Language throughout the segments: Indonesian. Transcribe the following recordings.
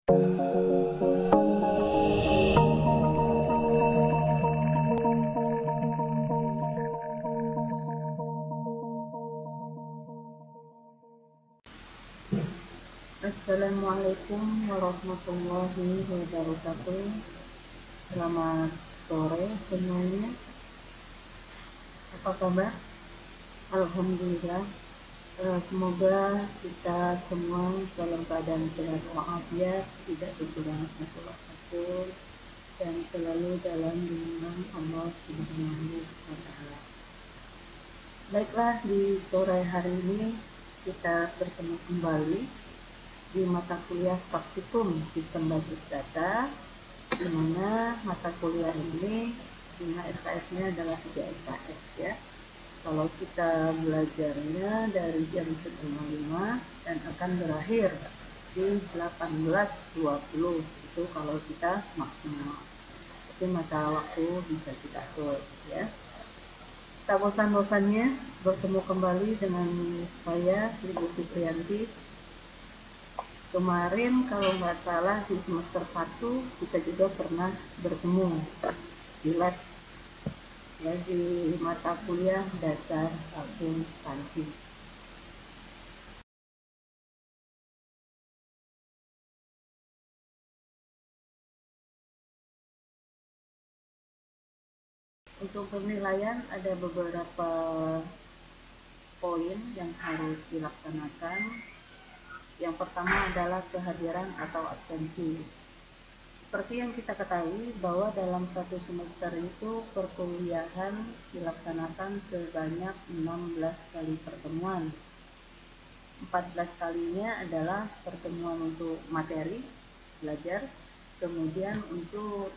Assalamualaikum warahmatullahi wabarakatuh. Selamat sore semuanya. Apa kabar? Alhamdulillah. Semoga kita semua dalam keadaan sehat walafiat, tidak kekurangan apapun, dan selalu dalam lindungan Allah Subhanahu wa Ta'ala. Baiklah, di sore hari ini kita bertemu kembali di mata kuliah praktikum sistem basis data, di mana mata kuliah ini punya SKS-nya adalah 3 SKS ya. Kalau kita belajarnya dari jam 7.05 dan akan berakhir di 18.20 itu kalau kita maksimal. Tapi mata waktu bisa kita atur ya. Tak bosan-bosannya bertemu kembali dengan saya, Ibu Fitrianti. Kemarin kalau nggak salah di semester 1 kita juga pernah bertemu di lab ya, di mata kuliah dasar akuntansi. Untuk penilaian ada beberapa poin yang harus dilaksanakan. Yang pertama adalah kehadiran atau absensi. Seperti yang kita ketahui bahwa dalam satu semester itu perkuliahan dilaksanakan sebanyak 16 kali pertemuan. 14 kalinya adalah pertemuan untuk materi belajar, kemudian untuk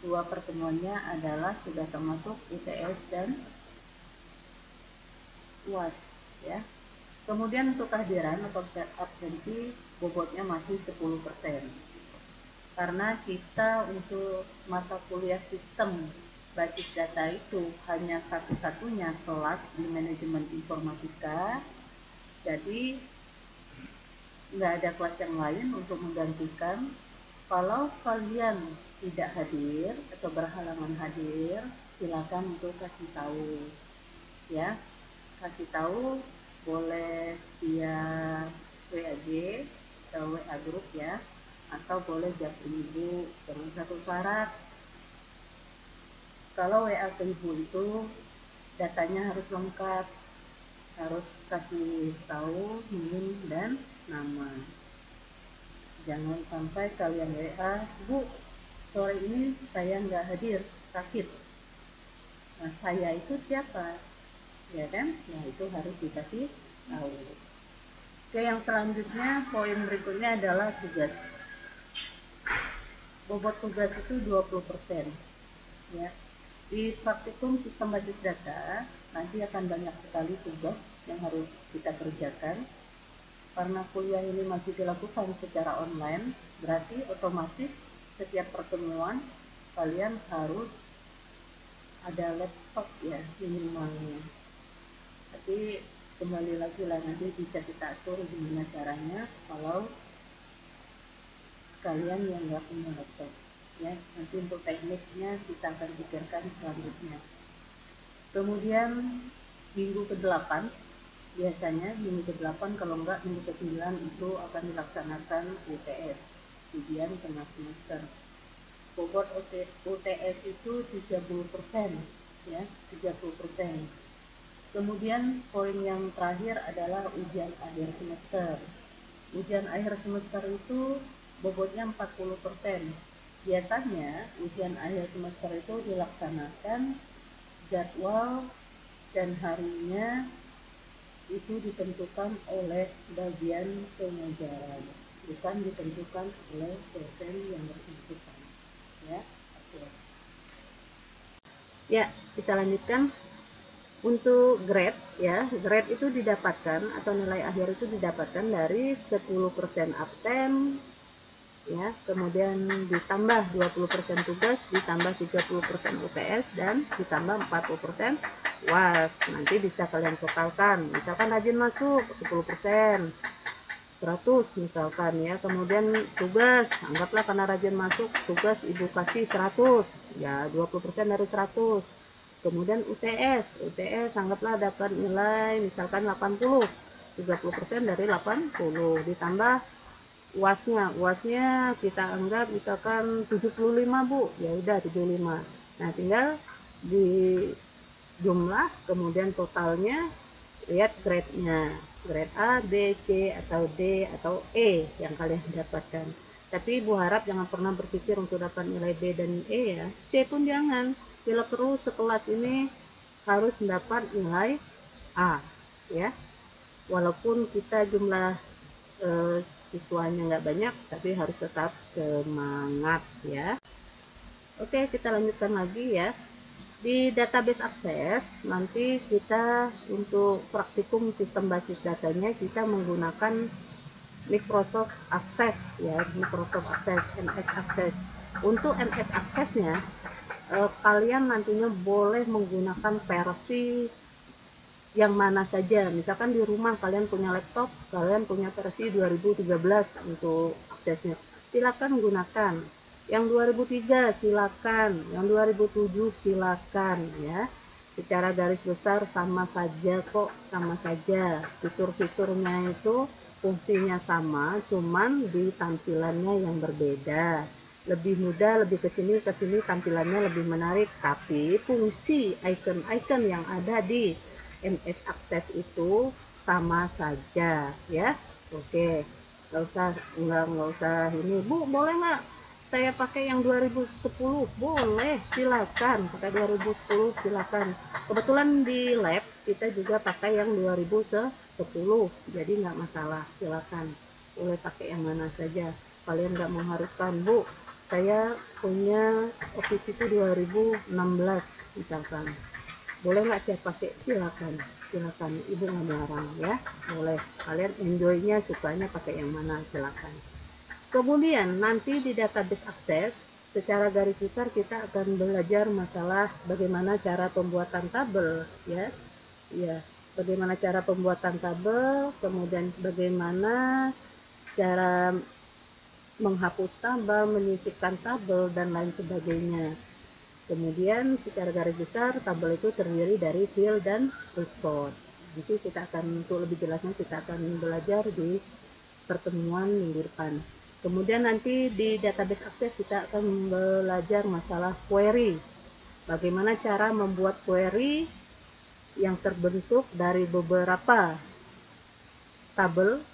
2 pertemuannya adalah sudah termasuk UTS dan UAS ya. Kemudian untuk kehadiran atau absensi bobotnya masih 10%. Karena kita untuk mata kuliah sistem basis data itu hanya satu-satunya kelas di manajemen informatika, jadi nggak ada kelas yang lain untuk menggantikan. Kalau kalian tidak hadir atau berhalangan hadir, silakan untuk kasih tahu ya. Kasih tahu boleh via WAG atau WA grup ya, atau boleh japri ibu dengan satu syarat. Kalau WA ke ibu itu datanya harus lengkap, harus kasih tahu NIM dan nama. Jangan sampai kalian WA, Bu, sore ini saya nggak hadir, sakit. Nah, saya itu siapa? Ya kan? Nah, itu harus dikasih tahu. Oke, yang selanjutnya poin berikutnya adalah tugas. Bobot tugas itu 20% ya. Di praktikum sistem basis data nanti akan banyak sekali tugas yang harus kita kerjakan. Karena kuliah ini masih dilakukan secara online, berarti otomatis setiap pertemuan kalian harus ada laptop ya minimalnya. Tapi kembali lagi lah, nanti bisa kita atur gimana caranya kalau kalian yang nggak punya laptop ya. Nanti untuk tekniknya kita akan pikirkan selanjutnya. Kemudian minggu ke-8 biasanya minggu ke-8, kalau enggak minggu ke-9 itu akan dilaksanakan UTS, ujian tengah semester. Bobot UTS itu 30% ya, 30%. Kemudian poin yang terakhir adalah ujian akhir semester. Ujian akhir semester itu bobotnya 40%. Biasanya ujian akhir semester itu dilaksanakan jadwal dan harinya itu ditentukan oleh bagian pengajaran, bukan ditentukan oleh dosen yang bersangkutan ya. Oke. Ya, kita lanjutkan. Untuk grade ya, grade itu didapatkan atau nilai akhir itu didapatkan dari 10% absen ya, kemudian ditambah 20% tugas, ditambah 30% UTS, dan ditambah 40% UAS. Nanti bisa kalian totalkan. Misalkan rajin masuk 10%, 100 misalkan ya. Kemudian tugas, anggaplah karena rajin masuk, tugas ibu kasih 100 ya, 20% dari 100. Kemudian UTS anggaplah dapat nilai misalkan 80, 30% dari 80 ditambah uasnya kita anggap misalkan 75 Bu, ya udah 75. Nah tinggal di jumlah, kemudian totalnya, lihat grade-nya, grade A, B, C, atau D, atau E yang kalian dapatkan. Tapi Ibu harap jangan pernah berpikir untuk dapat nilai B dan E ya, C pun jangan. Bila perlu sekelas ini harus mendapat nilai A ya, walaupun kita jumlah siswanya nggak banyak, tapi harus tetap semangat ya. Oke, kita lanjutkan lagi ya. Di database akses, nanti kita untuk praktikum sistem basis datanya kita menggunakan Microsoft Access ya, Microsoft Access, MS Access. Untuk MS Access-nya, kalian nantinya boleh menggunakan versi yang mana saja. Misalkan di rumah kalian punya laptop, kalian punya versi 2013 untuk aksesnya, silakan gunakan. Yang 2003 silakan, yang 2007 silakan ya. Secara garis besar sama saja kok, sama saja. Fitur-fiturnya itu fungsinya sama, cuman di tampilannya yang berbeda. Lebih mudah, lebih kesini tampilannya lebih menarik, tapi fungsi icon-icon yang ada di MS Access itu sama saja ya. Oke, nggak usah ini Bu, boleh nggak saya pakai yang 2010? Boleh, silakan pakai 2010, silakan. Kebetulan di lab kita juga pakai yang 2010, jadi nggak masalah, silakan, boleh pakai yang mana saja. Kalian nggak mengharuskan Bu, saya punya Office itu 2016 misalkan, boleh nggak saya pakai? Silakan, Ibu nggak melarang ya, boleh. Kalian enjoynya, sukanya pakai yang mana, silakan. Kemudian nanti di database akses, secara garis besar kita akan belajar masalah bagaimana cara pembuatan tabel ya. Ya, bagaimana cara pembuatan tabel, kemudian bagaimana cara menghapus tabel, menyisipkan tabel, dan lain sebagainya. Kemudian secara garis besar tabel itu terdiri dari field dan record. Jadi kita akan, untuk lebih jelasnya kita akan belajar di pertemuan minggu depan. Kemudian nanti di database akses kita akan belajar masalah query. Bagaimana cara membuat query yang terbentuk dari beberapa tabel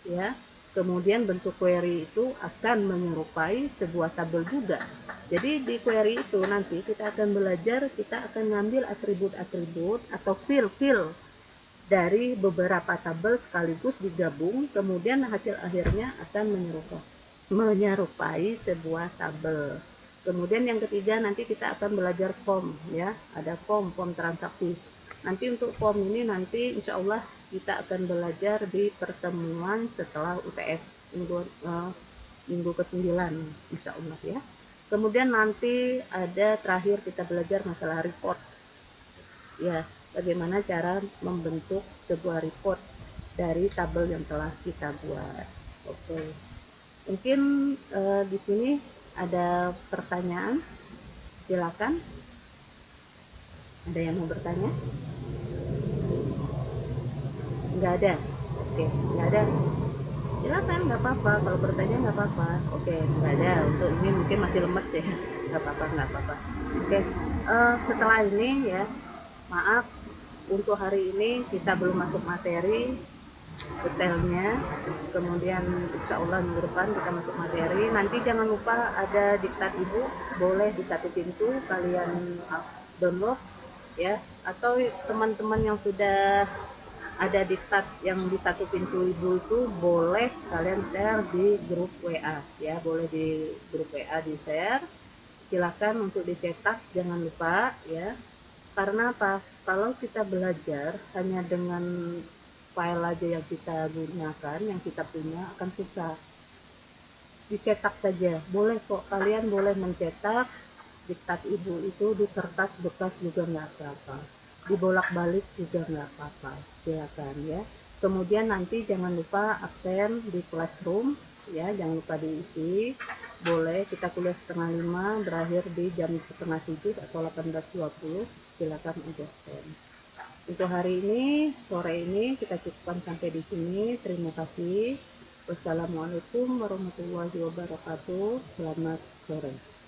ya. Kemudian bentuk query itu akan menyerupai sebuah tabel juga. Jadi di query itu nanti kita akan belajar, kita akan ngambil atribut-atribut atau field dari beberapa tabel sekaligus digabung, kemudian hasil akhirnya akan menyerupai sebuah tabel. Kemudian yang ketiga nanti kita akan belajar form ya, ada form transaksi. Nanti untuk form ini nanti insya Allah kita akan belajar di pertemuan setelah UTS minggu ke-9 insya Allah ya. Kemudian nanti ada terakhir kita belajar masalah report ya, bagaimana cara membentuk sebuah report dari tabel yang telah kita buat. Oke. Mungkin di sini ada pertanyaan, silakan. Ada yang mau bertanya? Nggak ada? Oke, nggak ada. Silakan, nggak apa-apa. Kalau bertanya nggak apa-apa. Oke, nggak ada. Untuk ini mungkin masih lemes ya. Nggak apa-apa. Oke, setelah ini ya, maaf untuk hari ini kita belum masuk materi detailnya, kemudian insya Allah minggu depan kita masuk materi. Nanti jangan lupa ada diktat Ibu, boleh di satu pintu kalian download ya, atau teman-teman yang sudah ada diktat yang di satu pintu Ibu itu boleh kalian share di grup WA ya, boleh di grup WA di share, silakan untuk dicetak, jangan lupa ya. Karena apa? Kalau kita belajar hanya dengan file aja yang kita gunakan, yang kita punya, akan susah. Dicetak saja, boleh kok, kalian boleh mencetak diktat Ibu itu di kertas bekas juga nggak apa-apa, dibolak-balik juga nggak apa-apa, silakan ya. Kemudian nanti jangan lupa absen di classroom, ya, jangan lupa diisi. Boleh kita kuliah setengah 5, berakhir di jam setengah 7 atau 18.20, silakan untuk absen. Untuk hari ini, sore ini kita cukupkan sampai di sini. Terima kasih. Wassalamualaikum warahmatullahi wabarakatuh. Selamat sore.